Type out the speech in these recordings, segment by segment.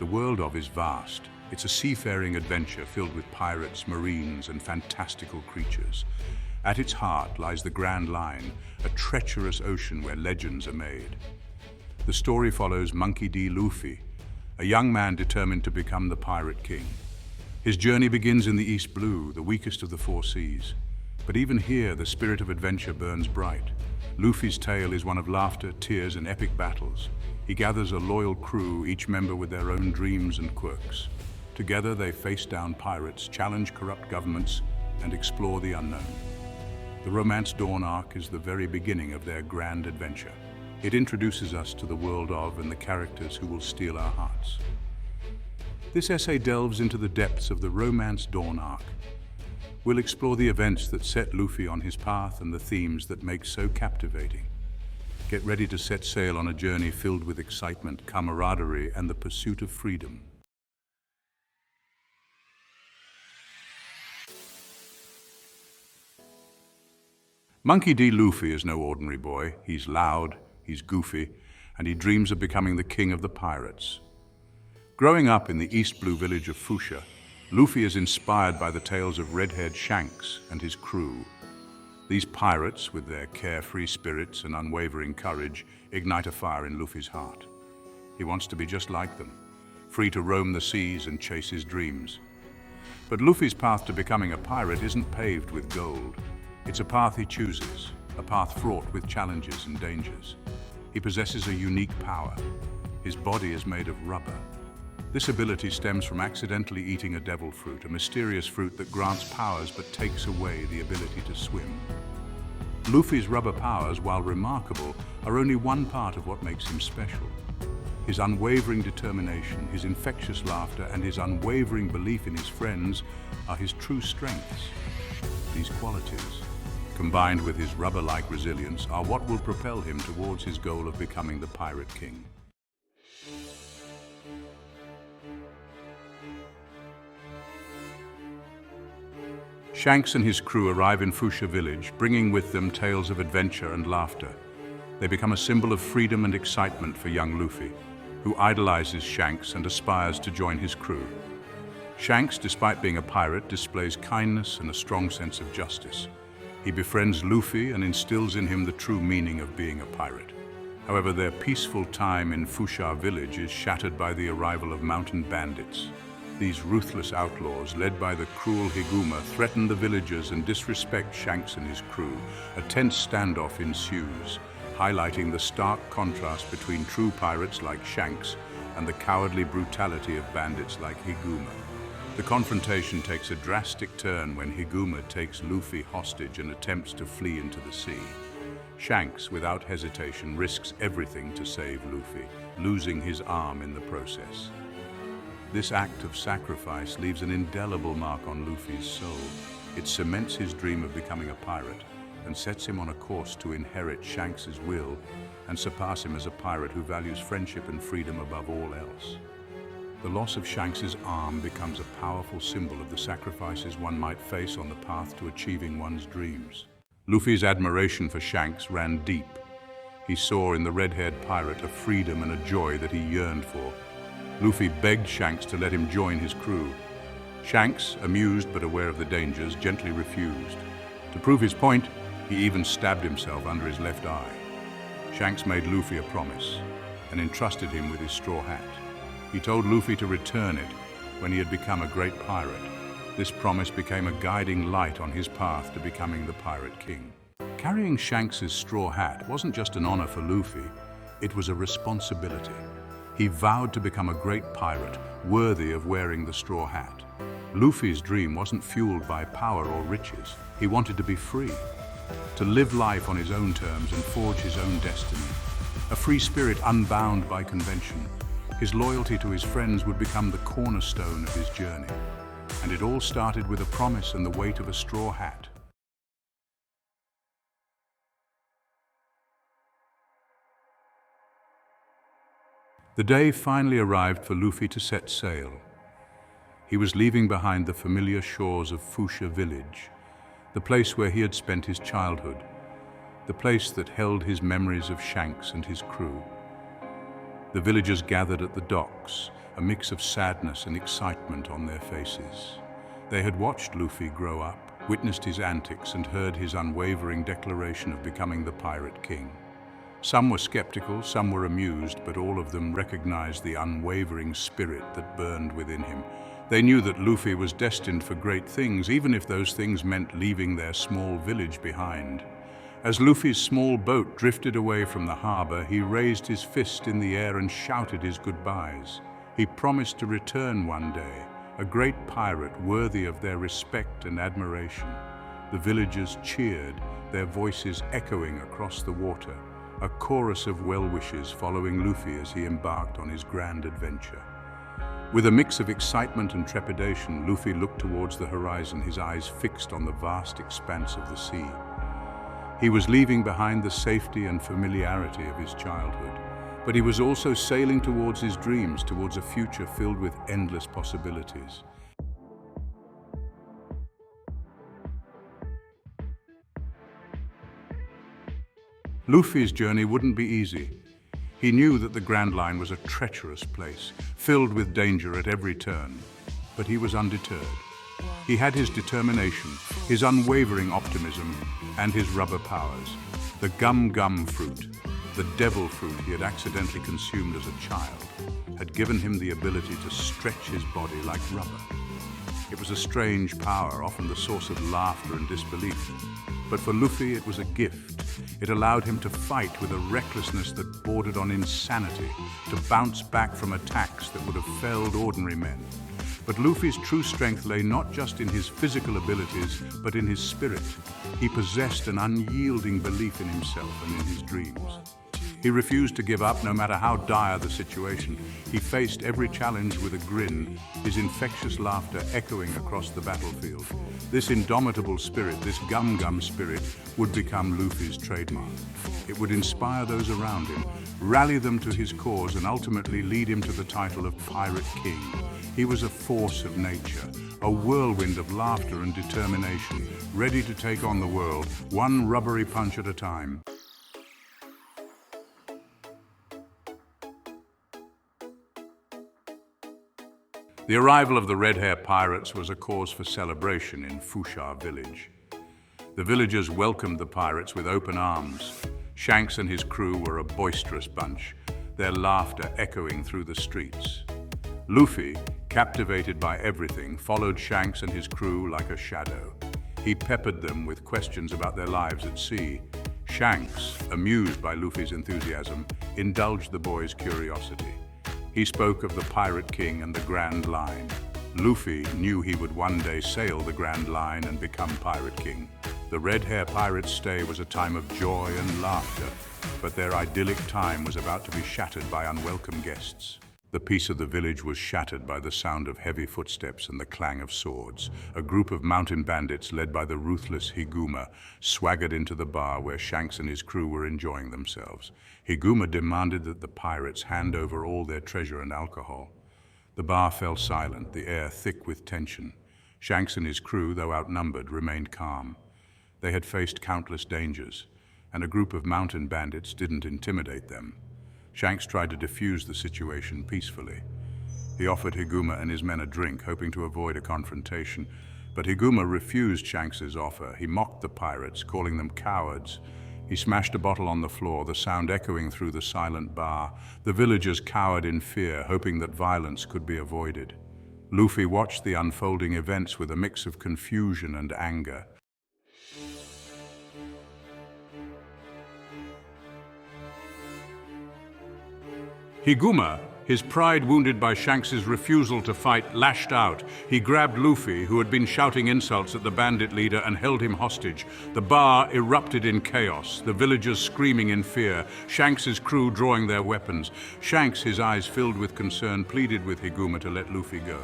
The world of is vast. It's a seafaring adventure filled with pirates, marines, and fantastical creatures. At its heart lies the Grand Line, a treacherous ocean where legends are made. The story follows Monkey D. Luffy, a young man determined to become the Pirate King. His journey begins in the East Blue, the weakest of the four seas. But even here, the spirit of adventure burns bright. Luffy's tale is one of laughter, tears, and epic battles. He gathers a loyal crew, each member with their own dreams and quirks. Together, they face down pirates, challenge corrupt governments, and explore the unknown. The Romance Dawn arc is the very beginning of their grand adventure. It introduces us to the world of and the characters who will steal our hearts. This essay delves into the depths of the Romance Dawn arc. We'll explore the events that set Luffy on his path and the themes that make so captivating. Get ready to set sail on a journey filled with excitement, camaraderie, and the pursuit of freedom. Monkey D. Luffy is no ordinary boy. He's loud, he's goofy, and he dreams of becoming the king of the pirates. Growing up in the East Blue village of Fuchsia, Luffy is inspired by the tales of red-haired Shanks and his crew. These pirates, with their carefree spirits and unwavering courage, ignite a fire in Luffy's heart. He wants to be just like them, free to roam the seas and chase his dreams. But Luffy's path to becoming a pirate isn't paved with gold. It's a path he chooses, a path fraught with challenges and dangers. He possesses a unique power. His body is made of rubber. This ability stems from accidentally eating a devil fruit, a mysterious fruit that grants powers but takes away the ability to swim. Luffy's rubber powers, while remarkable, are only one part of what makes him special. His unwavering determination, his infectious laughter, and his unwavering belief in his friends are his true strengths. These qualities, combined with his rubber-like resilience, are what will propel him towards his goal of becoming the Pirate King. Shanks and his crew arrive in Fuchsia village, bringing with them tales of adventure and laughter. They become a symbol of freedom and excitement for young Luffy, who idolizes Shanks and aspires to join his crew. Shanks, despite being a pirate, displays kindness and a strong sense of justice. He befriends Luffy and instills in him the true meaning of being a pirate. However, their peaceful time in Fuchsia village is shattered by the arrival of mountain bandits. These ruthless outlaws, led by the cruel Higuma, threaten the villagers and disrespect Shanks and his crew. A tense standoff ensues, highlighting the stark contrast between true pirates like Shanks and the cowardly brutality of bandits like Higuma. The confrontation takes a drastic turn when Higuma takes Luffy hostage and attempts to flee into the sea. Shanks, without hesitation, risks everything to save Luffy, losing his arm in the process. This act of sacrifice leaves an indelible mark on Luffy's soul. It cements his dream of becoming a pirate and sets him on a course to inherit Shanks' will and surpass him as a pirate who values friendship and freedom above all else. The loss of Shanks' arm becomes a powerful symbol of the sacrifices one might face on the path to achieving one's dreams. Luffy's admiration for Shanks ran deep. He saw in the red-haired pirate a freedom and a joy that he yearned for. Luffy begged Shanks to let him join his crew. Shanks, amused but aware of the dangers, gently refused. To prove his point, he even stabbed himself under his left eye. Shanks made Luffy a promise and entrusted him with his straw hat. He told Luffy to return it when he had become a great pirate. This promise became a guiding light on his path to becoming the Pirate King. Carrying Shanks' straw hat wasn't just an honor for Luffy, it was a responsibility. He vowed to become a great pirate, worthy of wearing the straw hat. Luffy's dream wasn't fueled by power or riches. He wanted to be free, to live life on his own terms and forge his own destiny. A free spirit unbound by convention. His loyalty to his friends would become the cornerstone of his journey. And it all started with a promise and the weight of a straw hat. The day finally arrived for Luffy to set sail. He was leaving behind the familiar shores of Fuchsia village, the place where he had spent his childhood, the place that held his memories of Shanks and his crew. The villagers gathered at the docks, a mix of sadness and excitement on their faces. They had watched Luffy grow up, witnessed his antics, and heard his unwavering declaration of becoming the Pirate King. Some were skeptical, some were amused, but all of them recognized the unwavering spirit that burned within him. They knew that Luffy was destined for great things, even if those things meant leaving their small village behind. As Luffy's small boat drifted away from the harbor, he raised his fist in the air and shouted his goodbyes. He promised to return one day, a great pirate worthy of their respect and admiration. The villagers cheered, their voices echoing across the water, a chorus of well-wishes following Luffy as he embarked on his grand adventure. With a mix of excitement and trepidation, Luffy looked towards the horizon, his eyes fixed on the vast expanse of the sea. He was leaving behind the safety and familiarity of his childhood, but he was also sailing towards his dreams, towards a future filled with endless possibilities. Luffy's journey wouldn't be easy. He knew that the Grand Line was a treacherous place, filled with danger at every turn, but he was undeterred. He had his determination, his unwavering optimism, and his rubber powers. The gum fruit, the devil fruit he had accidentally consumed as a child, had given him the ability to stretch his body like rubber. It was a strange power, often the source of laughter and disbelief. But for Luffy, it was a gift. It allowed him to fight with a recklessness that bordered on insanity, to bounce back from attacks that would have felled ordinary men. But Luffy's true strength lay not just in his physical abilities, but in his spirit. He possessed an unyielding belief in himself and in his dreams. He refused to give up, no matter how dire the situation. He faced every challenge with a grin, his infectious laughter echoing across the battlefield. This indomitable spirit, this gum spirit, would become Luffy's trademark. It would inspire those around him, rally them to his cause, and ultimately lead him to the title of Pirate King. He was a force of nature, a whirlwind of laughter and determination, ready to take on the world, one rubbery punch at a time. The arrival of the Red Hair Pirates was a cause for celebration in Fushar village. The villagers welcomed the pirates with open arms. Shanks and his crew were a boisterous bunch, their laughter echoing through the streets. Luffy, captivated by everything, followed Shanks and his crew like a shadow. He peppered them with questions about their lives at sea. Shanks, amused by Luffy's enthusiasm, indulged the boys' curiosity. He spoke of the Pirate King and the Grand Line. Luffy knew he would one day sail the Grand Line and become Pirate King. The Red Hair Pirates' stay was a time of joy and laughter, but their idyllic time was about to be shattered by unwelcome guests. The peace of the village was shattered by the sound of heavy footsteps and the clang of swords. A group of mountain bandits, led by the ruthless Higuma, swaggered into the bar where Shanks and his crew were enjoying themselves. Higuma demanded that the pirates hand over all their treasure and alcohol. The bar fell silent, the air thick with tension. Shanks and his crew, though outnumbered, remained calm. They had faced countless dangers, and a group of mountain bandits didn't intimidate them. Shanks tried to defuse the situation peacefully. He offered Higuma and his men a drink, hoping to avoid a confrontation, but Higuma refused Shanks's offer. He mocked the pirates, calling them cowards. He smashed a bottle on the floor, the sound echoing through the silent bar. The villagers cowered in fear, hoping that violence could be avoided. Luffy watched the unfolding events with a mix of confusion and anger. Higuma, his pride wounded by Shanks's refusal to fight, lashed out. He grabbed Luffy, who had been shouting insults at the bandit leader, and held him hostage. The bar erupted in chaos, the villagers screaming in fear, Shanks's crew drawing their weapons. Shanks, his eyes filled with concern, pleaded with Higuma to let Luffy go.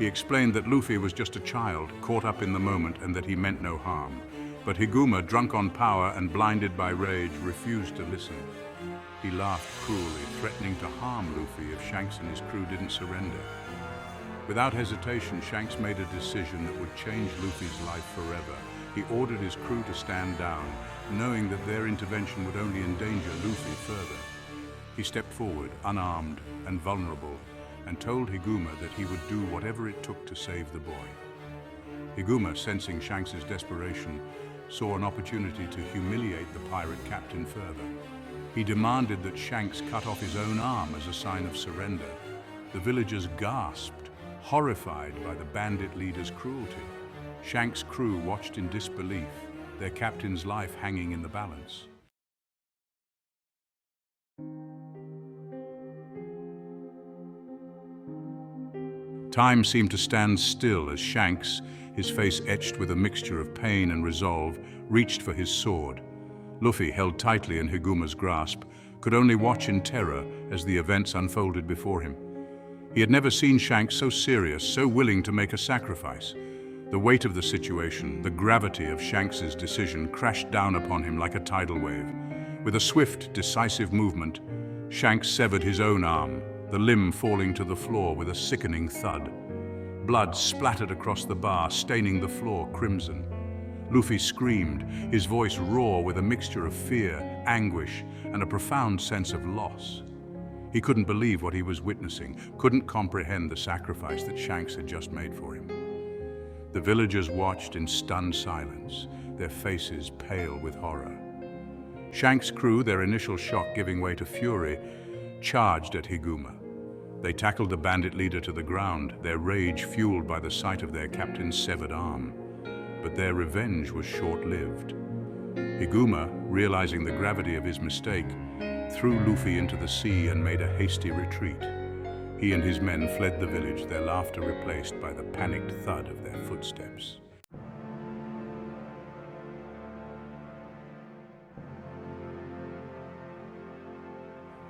He explained that Luffy was just a child, caught up in the moment, and that he meant no harm. But Higuma, drunk on power and blinded by rage, refused to listen. He laughed cruelly, threatening to harm Luffy if Shanks and his crew didn't surrender. Without hesitation, Shanks made a decision that would change Luffy's life forever. He ordered his crew to stand down, knowing that their intervention would only endanger Luffy further. He stepped forward, unarmed and vulnerable, and told Higuma that he would do whatever it took to save the boy. Higuma, sensing Shanks's desperation, saw an opportunity to humiliate the pirate captain further. He demanded that Shanks cut off his own arm as a sign of surrender. The villagers gasped, horrified by the bandit leader's cruelty. Shanks' crew watched in disbelief, their captain's life hanging in the balance. Time seemed to stand still as Shanks, his face etched with a mixture of pain and resolve, reached for his sword. Luffy, held tightly in Higuma's grasp, could only watch in terror as the events unfolded before him. He had never seen Shanks so serious, so willing to make a sacrifice. The weight of the situation, the gravity of Shanks's decision crashed down upon him like a tidal wave. With a swift, decisive movement, Shanks severed his own arm, the limb falling to the floor with a sickening thud. Blood splattered across the bar, staining the floor crimson. Luffy screamed, his voice raw with a mixture of fear, anguish, and a profound sense of loss. He couldn't believe what he was witnessing, couldn't comprehend the sacrifice that Shanks had just made for him. The villagers watched in stunned silence, their faces pale with horror. Shanks' crew, their initial shock giving way to fury, charged at Higuma. They tackled the bandit leader to the ground, their rage fueled by the sight of their captain's severed arm. But their revenge was short-lived. Higuma, realizing the gravity of his mistake, threw Luffy into the sea and made a hasty retreat. He and his men fled the village, their laughter replaced by the panicked thud of their footsteps.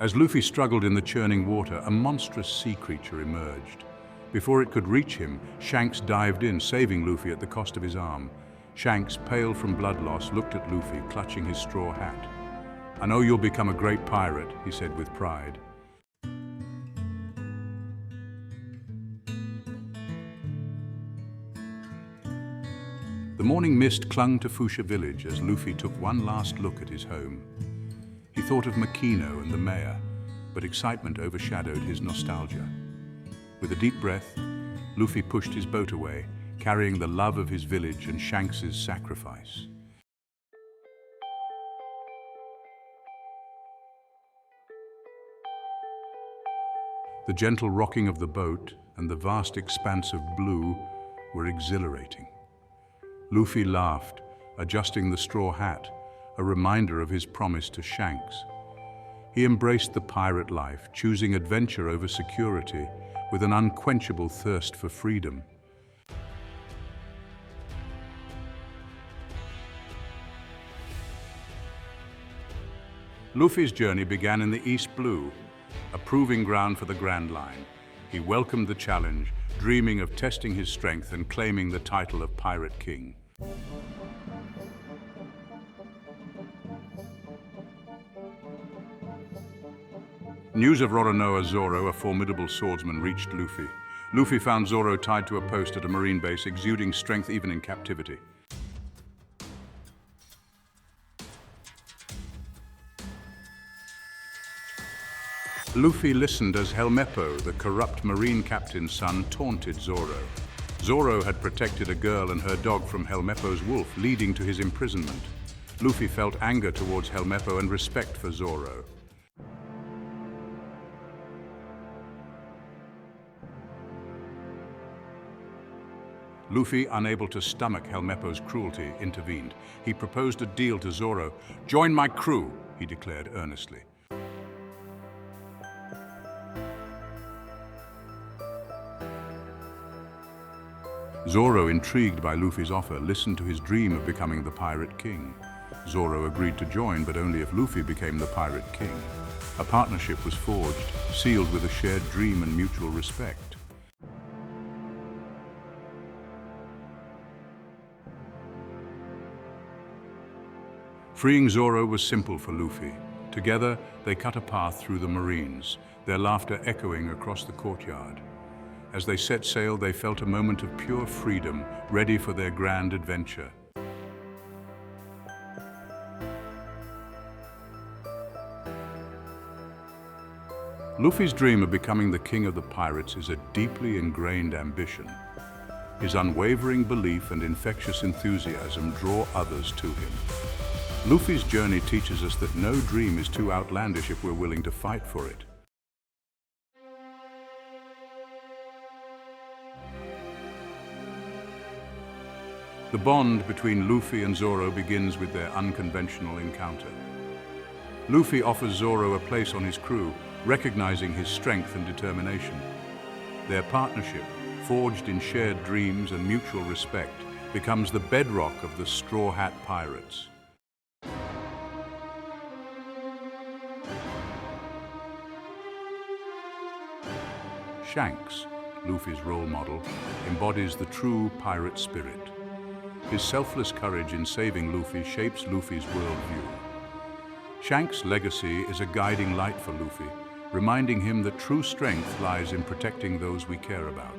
As Luffy struggled in the churning water, a monstrous sea creature emerged. Before it could reach him, Shanks dived in, saving Luffy at the cost of his arm. Shanks, pale from blood loss, looked at Luffy, clutching his straw hat. "I know you'll become a great pirate," he said with pride. The morning mist clung to Fuchsia village as Luffy took one last look at his home. He thought of Makino and the mayor, but excitement overshadowed his nostalgia. With a deep breath, Luffy pushed his boat away, carrying the love of his village and Shanks's sacrifice. The gentle rocking of the boat and the vast expanse of blue were exhilarating. Luffy laughed, adjusting the straw hat, a reminder of his promise to Shanks. He embraced the pirate life, choosing adventure over security, with an unquenchable thirst for freedom. Luffy's journey began in the East Blue, a proving ground for the Grand Line. He welcomed the challenge, dreaming of testing his strength and claiming the title of Pirate King. News of Roronoa Zoro, a formidable swordsman, reached Luffy. Luffy found Zoro tied to a post at a marine base, exuding strength even in captivity. Luffy listened as Helmeppo, the corrupt marine captain's son, taunted Zoro. Zoro had protected a girl and her dog from Helmeppo's wolf, leading to his imprisonment. Luffy felt anger towards Helmeppo and respect for Zoro. Luffy, unable to stomach Helmeppo's cruelty, intervened. He proposed a deal to Zoro. "Join my crew," he declared earnestly. Zoro, intrigued by Luffy's offer, listened to his dream of becoming the Pirate King. Zoro agreed to join, but only if Luffy became the Pirate King. A partnership was forged, sealed with a shared dream and mutual respect. Freeing Zoro was simple for Luffy. Together, they cut a path through the Marines, their laughter echoing across the courtyard. As they set sail, they felt a moment of pure freedom, ready for their grand adventure. Luffy's dream of becoming the king of the pirates is a deeply ingrained ambition. His unwavering belief and infectious enthusiasm draw others to him. Luffy's journey teaches us that no dream is too outlandish if we're willing to fight for it. The bond between Luffy and Zoro begins with their unconventional encounter. Luffy offers Zoro a place on his crew, recognizing his strength and determination. Their partnership, forged in shared dreams and mutual respect, becomes the bedrock of the Straw Hat Pirates. Shanks, Luffy's role model, embodies the true pirate spirit. His selfless courage in saving Luffy shapes Luffy's worldview. Shanks' legacy is a guiding light for Luffy, reminding him that true strength lies in protecting those we care about.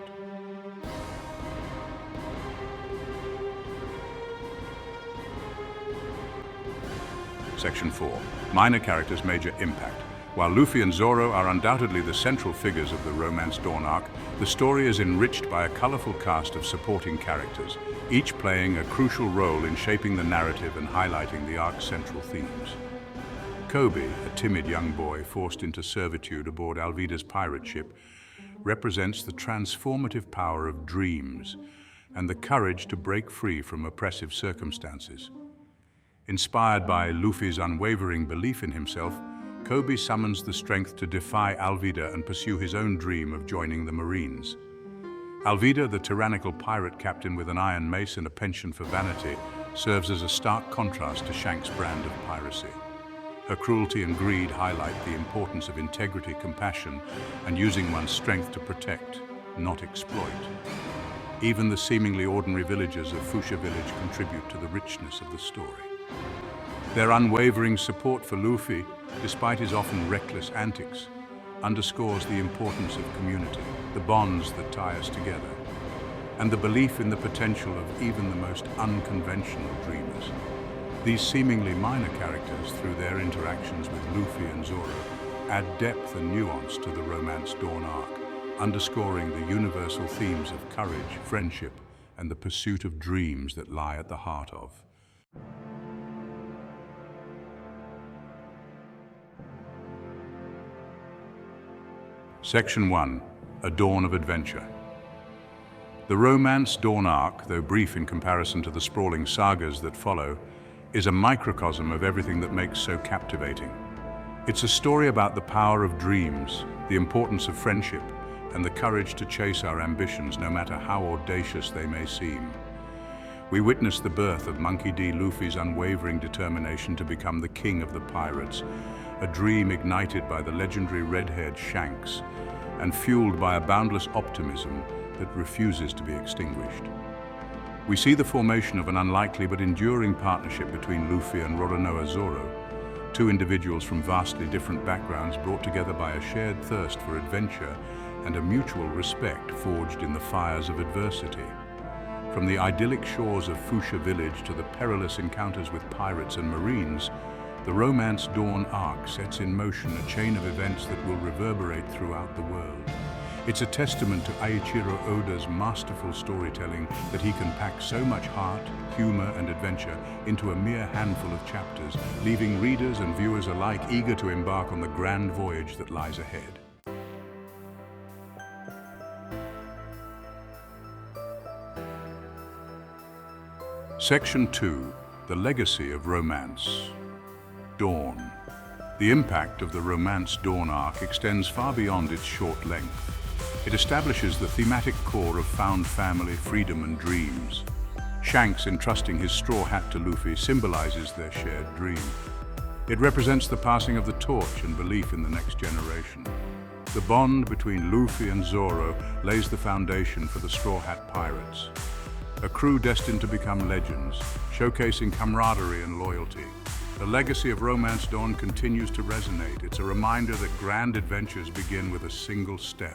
Section 4. Minor characters' major impact. While Luffy and Zoro are undoubtedly the central figures of the Romance Dawn arc, the story is enriched by a colorful cast of supporting characters, each playing a crucial role in shaping the narrative and highlighting the arc's central themes. Koby, a timid young boy forced into servitude aboard Alvida's pirate ship, represents the transformative power of dreams and the courage to break free from oppressive circumstances. Inspired by Luffy's unwavering belief in himself, Koby summons the strength to defy Alvida and pursue his own dream of joining the Marines. Alvida, the tyrannical pirate captain with an iron mace and a penchant for vanity, serves as a stark contrast to Shanks' brand of piracy. Her cruelty and greed highlight the importance of integrity, compassion, and using one's strength to protect, not exploit. Even the seemingly ordinary villagers of Fuchsia Village contribute to the richness of the story. Their unwavering support for Luffy, despite his often reckless antics, underscores the importance of community, the bonds that tie us together, and the belief in the potential of even the most unconventional dreamers. These seemingly minor characters, through their interactions with Luffy and Zoro, add depth and nuance to the Romance Dawn arc, underscoring the universal themes of courage, friendship, and the pursuit of dreams that lie at the heart of. Section 1. A Dawn of Adventure. The Romance Dawn arc, though brief in comparison to the sprawling sagas that follow, is a microcosm of everything that makes so captivating. It's a story about the power of dreams, the importance of friendship, and the courage to chase our ambitions no matter how audacious they may seem. We witness the birth of Monkey D. Luffy's unwavering determination to become the king of the pirates, a dream ignited by the legendary red-haired Shanks and fueled by a boundless optimism that refuses to be extinguished. We see the formation of an unlikely but enduring partnership between Luffy and Roronoa Zoro, two individuals from vastly different backgrounds brought together by a shared thirst for adventure and a mutual respect forged in the fires of adversity. From the idyllic shores of Fuchsia Village to the perilous encounters with pirates and marines, the Romance Dawn arc sets in motion a chain of events that will reverberate throughout the world. It's a testament to Eiichiro Oda's masterful storytelling that he can pack so much heart, humor, and adventure into a mere handful of chapters, leaving readers and viewers alike eager to embark on the grand voyage that lies ahead. Section 2. The Legacy of Romance Dawn. The impact of the Romance Dawn arc extends far beyond its short length. It establishes the thematic core of found family, freedom, and dreams. Shanks entrusting his straw hat to Luffy symbolizes their shared dream. It represents the passing of the torch and belief in the next generation. The bond between Luffy and Zoro lays the foundation for the Straw Hat Pirates, a crew destined to become legends, showcasing camaraderie and loyalty. The legacy of Romance Dawn continues to resonate. It's a reminder that grand adventures begin with a single step.